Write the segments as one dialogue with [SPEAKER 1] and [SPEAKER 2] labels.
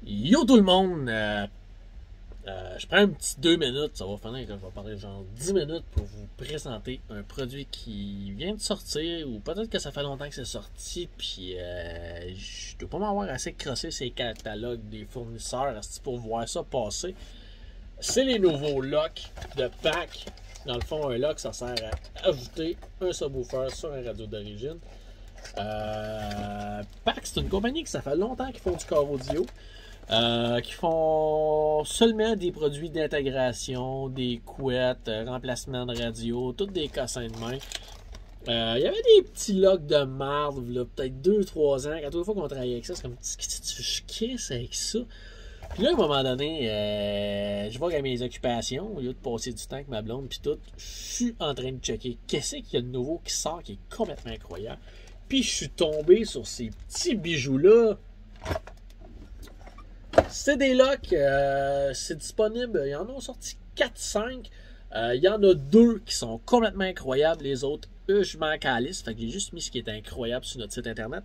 [SPEAKER 1] Yo tout le monde! Je prends un petit 2 minutes, ça va finir que je vais parler genre 10 minutes pour vous présenter un produit qui vient de sortir, ou peut-être que ça fait longtemps que c'est sorti, puis je dois pas m'avoir assez crossé ces catalogues des fournisseurs pour voir ça passer. C'est les nouveaux locks de pack. Dans le fond, un lock, ça sert à ajouter un subwoofer sur un radio d'origine. Pack, c'est une compagnie qui ça fait longtemps qu'ils font du car audio. Qui font seulement des produits d'intégration, des couettes, remplacement de radio, toutes des cassins de main. Il y avait des petits locks de marde, peut-être 2-3 ans. Quand toute fois qu'on travaillait avec ça, c'est comme je crisse avec ça. Puis là, à un moment donné, je vois qu'à mes occupations, au lieu de passer du temps avec ma blonde, puis tout, je suis en train de checker qu'est-ce qu'il y a de nouveau qui sort qui est complètement incroyable. Puis je suis tombé sur ces petits bijoux-là. C'est des locks, c'est disponible, il y en a sorti 4-5, il y en a 2 qui sont complètement incroyables, les autres, eux, je m'en calisse, fait que j'ai juste mis ce qui est incroyable sur notre site internet.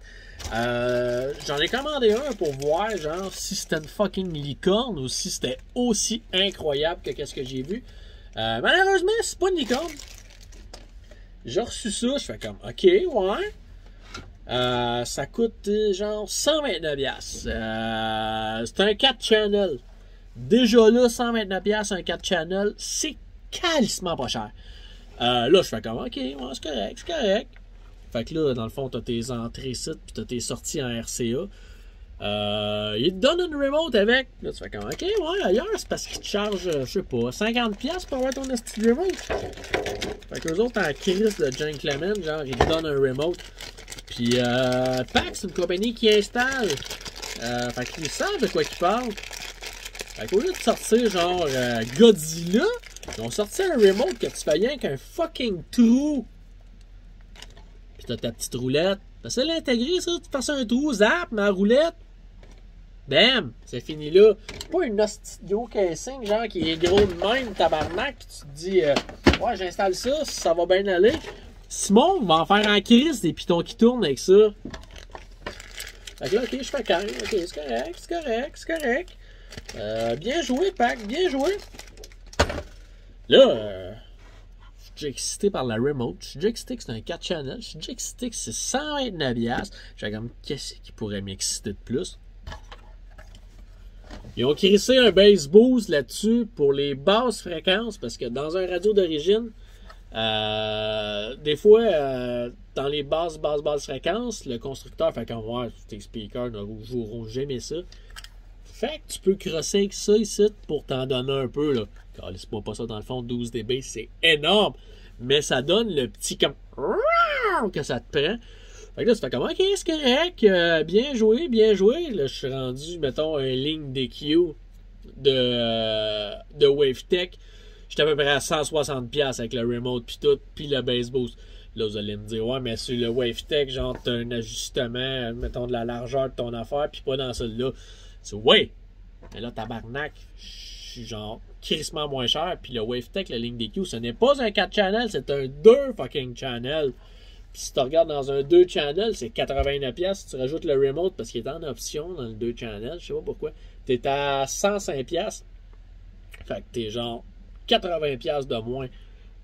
[SPEAKER 1] J'en ai commandé un pour voir, genre, si c'était une fucking licorne ou si c'était aussi incroyable que qu'est-ce que j'ai vu. Malheureusement, c'est pas une licorne. J'ai reçu ça, je fais comme, ok, ouais. Ça coûte genre 129$. C'est un 4 channel. Déjà là, 129$, un 4 channel, c'est calissement pas cher. Là, je fais comme, ok, ouais, c'est correct, c'est correct. Fait que là, dans le fond, t'as tes entrées sites, puis t'as tes sorties en RCA. Il te donne une remote avec. Là, tu fais comme, ok, ouais, ailleurs, c'est parce qu'il te charge, je sais pas, 50$ pour avoir ton esti de remote. Fait que eux autres, en crise de gentleman, genre, ils te donnent un remote. Puis, Pack, c'est une compagnie qui installe. Fait qu'ils savent de quoi ils parlent. Fait qu'au lieu de sortir genre Godzilla, ils ont sorti un remote que tu fais rien qu'un fucking trou. Puis t'as ta petite roulette. C'est l'intégrer, ça. Tu passes un trou, zap, ma roulette. Bam! C'est fini là. Pas une hostie de gros casing, genre, qui est gros de même, tabarnak. Puis tu te dis, ouais, j'installe ça, ça va bien aller. Simon va en faire en crise des pitons qui tournent avec ça. Fait que là, ok, je fais calme. Ok, c'est correct, c'est correct, c'est correct. Bien joué, Pack, bien joué. Là, je suis déjà excité par la remote. Je suis déjà excité que c'est un 4 channel. Je suis déjà excité que c'est 129$. J'ai comme, qu'est-ce qui pourrait m'exciter de plus? Ils ont crissé un bass boost là-dessus pour les basses fréquences parce que dans un radio d'origine, des fois, dans les basses fréquences, le constructeur fait comme, ouais, tes speakers ne joueront jamais ça. Fait que tu peux crosser avec ça ici pour t'en donner un peu, là. Calisse-moi pas ça dans le fond, 12 dB, c'est énorme. Mais ça donne le petit comme que ça te prend. Fait que là, tu fais comme, ok, c'est correct, bien joué, bien joué. Là, je suis rendu, mettons, un ligne DQ de WaveTech. J'étais à peu près à 160$ avec le remote pis tout, pis le bass boost. Là, vous allez me dire, ouais, mais sur le WaveTech, genre, t'as un ajustement, mettons, de la largeur de ton affaire, pis pas dans celle-là. C'est ouais! Mais là, tabarnak, je suis genre crissement moins cher, pis le WaveTech, la ligne DQ, ce n'est pas un 4 channel, c'est un 2 fucking channel. Pis si tu regardes dans un 2 channel, c'est 89$. Si tu rajoutes le remote, parce qu'il est en option dans le 2 channel, je sais pas pourquoi, t'es à 105$. Fait que t'es genre 80$ de moins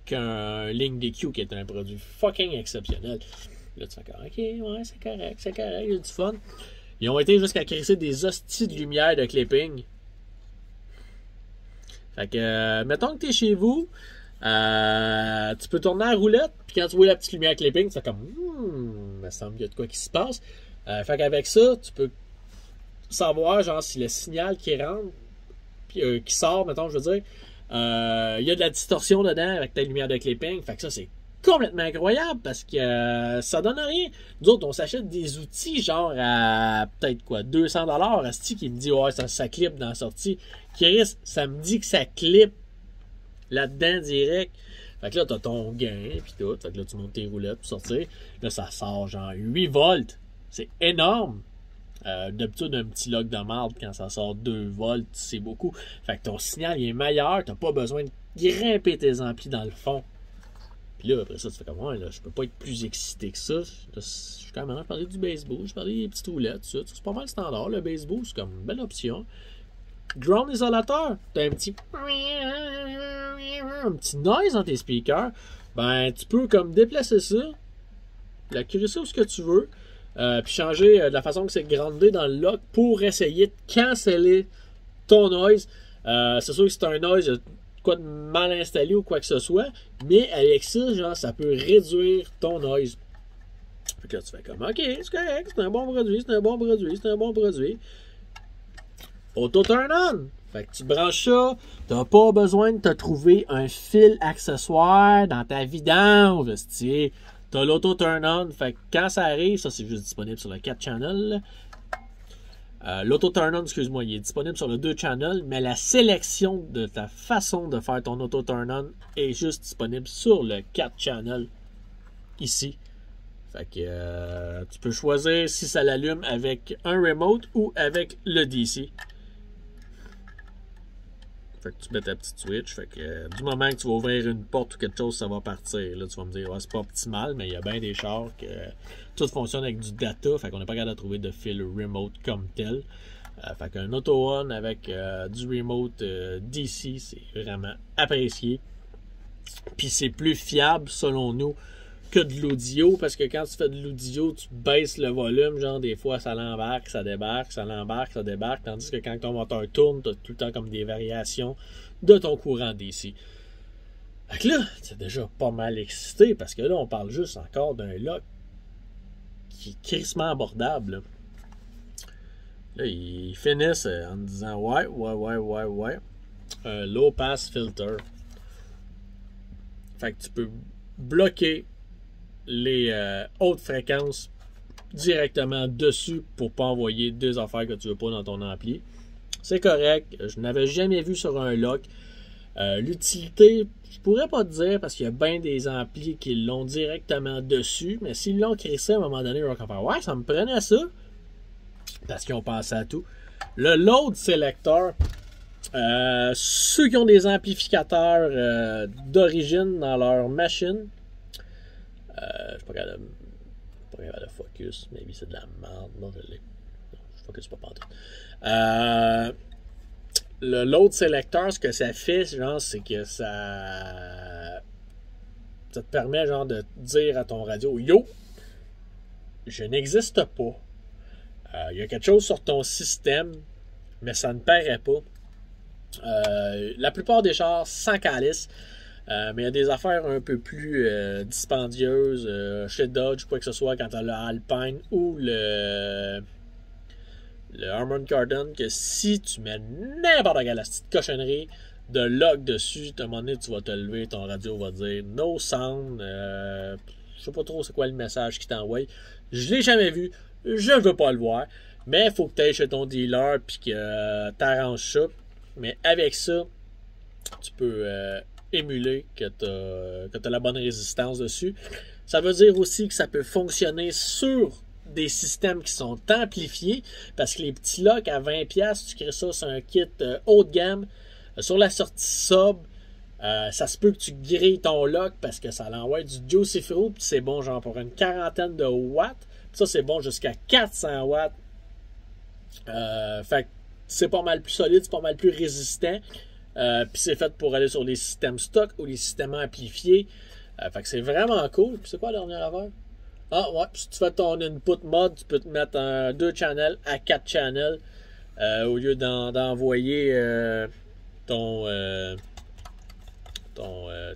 [SPEAKER 1] qu'un ligne DQ qui est un produit fucking exceptionnel. Là, tu fais comme, ok, ouais, c'est correct, j'ai du fun. Ils ont été jusqu'à crisser des hosties de lumière de clipping. Fait que, mettons que t'es chez vous, tu peux tourner la roulette, puis quand tu vois la petite lumière clipping, tu fais comme, il me semble qu'il y a de quoi qui se passe. Fait qu'avec ça, tu peux savoir, genre, si le signal qui rentre, puis qui sort, mettons, je veux dire, il y a de la distorsion dedans avec ta lumière de clipping. Fait que ça, c'est complètement incroyable parce que ça donne rien. Nous autres, on s'achète des outils genre à peut-être quoi, 200$. Asti qui me dit, ouais, ça clip dans la sortie. Chris, ça me dit que ça clip là-dedans direct. Fait que là, t'as ton gain puis tout. Fait que là, tu montes tes roulettes pour sortir. Là, ça sort genre 8 volts. C'est énorme. D'habitude, un petit lock de marde, quand ça sort 2 volts, c'est beaucoup. Fait que ton signal il est meilleur, t'as pas besoin de grimper tes amplis dans le fond. Puis là, après ça, tu fais comme, ouais, là, je peux pas être plus excité que ça. Là, je suis quand même, je parlais du baseball, je parlais des petites roulettes, tout ça. C'est pas mal standard. Le baseball, c'est comme une belle option. Ground isolateur, t'as un petit noise dans tes speakers. Ben, tu peux comme déplacer ça, la crisser où ce que tu veux, puis changer de la façon que c'est groundé dans le lock pour essayer de canceller ton noise. C'est sûr que c'est un noise, quoi de mal installé ou quoi que ce soit, mais avec ça, genre, ça peut réduire ton noise. Fait que là, tu fais comme, ok, c'est correct, c'est un bon produit, c'est un bon produit, c'est un bon produit. Auto turn on! Fait que tu branches ça, t'as pas besoin de te trouver un fil accessoire dans ta vidange, t'as l'auto turn on, fait que quand ça arrive, ça c'est juste disponible sur le 4 channel. L'auto turn on, excuse-moi, il est disponible sur le 2 channel, mais la sélection de ta façon de faire ton auto turn on est juste disponible sur le 4 channel ici. Fait que tu peux choisir si ça l'allume avec un remote ou avec le DC. Fait que tu mets ta petite switch. Fait que du moment que tu vas ouvrir une porte ou quelque chose, ça va partir. Là, tu vas me dire, ouais, c'est pas optimal, mais il y a bien des chars que tout fonctionne avec du data. Fait qu'on n'est pas capable de trouver de fil remote comme tel. Fait qu'un auto-on avec du remote DC, c'est vraiment apprécié. Puis c'est plus fiable, selon nous, que de l'audio, parce que quand tu fais de l'audio, tu baisses le volume, genre des fois ça l'embarque, ça débarque, ça l'embarque, ça débarque, tandis que quand ton moteur tourne, tu as tout le temps comme des variations de ton courant DC. Fait que là, c'est déjà pas mal excité, parce que là, on parle juste encore d'un lock qui est crissement abordable. Là, ils finissent en disant ouais. Un low pass filter. Fait que tu peux bloquer les hautes fréquences directement dessus pour pas envoyer des affaires que tu veux pas dans ton ampli. C'est correct. Je n'avais jamais vu sur un lock. L'utilité, je pourrais pas te dire parce qu'il y a bien des amplis qui l'ont directement dessus, mais s'ils l'ont crissé à un moment donné, ils vont faire ouais, ça me prenait ça. Parce qu'ils ont pensé à tout. Le load selector, ceux qui ont des amplificateurs d'origine dans leur machine, je suis pas capable de focus, mais c'est de la merde. Non, je focus pas partout. Le load selector, ce que ça fait, genre, c'est que ça te permet genre de dire à ton radio, yo, je n'existe pas. Il y a quelque chose sur ton système, mais ça ne paraît pas. La plupart des chars sans calice, mais il y a des affaires un peu plus dispendieuses chez Dodge, quoi que ce soit, quand tu as le Alpine ou le Harman Kardon, que si tu mets n'importe quelle petite cochonnerie de lock dessus, à un moment donné, tu vas te lever, ton radio va dire no sound. Je sais pas trop c'est quoi le message qu'il t'envoie. Je l'ai jamais vu, je veux pas le voir, mais il faut que tu ailles chez ton dealer puis que tu arranges ça. Mais avec ça, tu peux émuler que tu as la bonne résistance dessus. Ça veut dire aussi que ça peut fonctionner sur des systèmes qui sont amplifiés, parce que les petits locks à 20$, tu crées ça sur un kit haut de gamme. Sur la sortie sub, ça se peut que tu grilles ton lock parce que ça l'envoie du Juicy Fruit, puis c'est bon genre pour une quarantaine de watts. Puis ça, c'est bon jusqu'à 400 watts. Fait que c'est pas mal plus solide, c'est pas mal plus résistant. Puis c'est fait pour aller sur les systèmes stock ou les systèmes amplifiés. Fait que c'est vraiment cool. Puis c'est quoi la dernière affaire? Ah ouais, si tu fais ton input mode, tu peux te mettre un 2 channels à 4 channels au lieu d'envoyer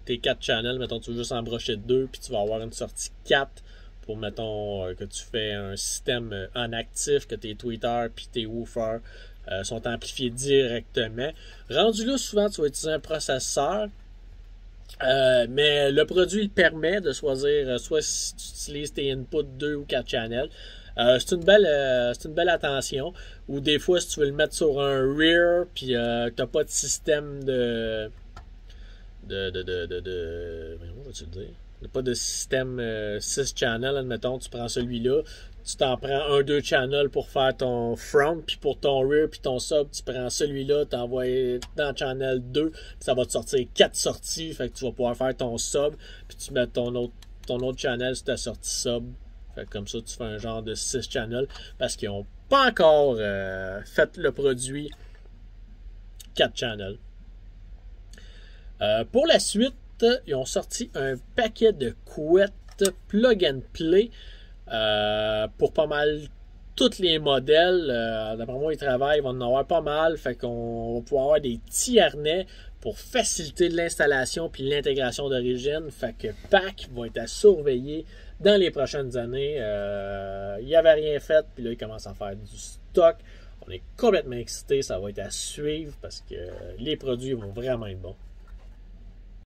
[SPEAKER 1] tes 4 channels. Mettons, tu veux juste embrocher 2, puis tu vas avoir une sortie 4 pour, mettons, que tu fais un système en actif, que tes tweeters puis tes woofers sont amplifiés directement. Rendu là, souvent, tu vas utiliser un processeur. Mais le produit il permet de choisir soit si tu utilises tes inputs 2 ou 4 channels. C'est une belle attention. Ou des fois, si tu veux le mettre sur un rear, puis t'as pas de système comment vas-tu le dire? Pas de système 6 channels, admettons, tu prends celui-là, tu t'en prends un, deux channels pour faire ton front, puis pour ton rear, puis ton sub, tu prends celui-là, t'envoies dans channel 2, puis ça va te sortir 4 sorties, fait que tu vas pouvoir faire ton sub, puis tu mets ton autre channel sur ta sortie sub. Fait que comme ça, tu fais un genre de 6 channels, parce qu'ils n'ont pas encore fait le produit 4 channels. Pour la suite, ils ont sorti un paquet de couettes plug and play pour pas mal tous les modèles. D'après moi, ils travaillent, ils vont en avoir pas mal. Fait qu'on va pouvoir avoir des petits harnais pour faciliter l'installation puis l'intégration d'origine. Fait que PAC va être à surveiller dans les prochaines années. Il n'y avait rien fait, puis là, ils commencent à faire du stock. On est complètement excités, ça va être à suivre parce que les produits vont vraiment être bons.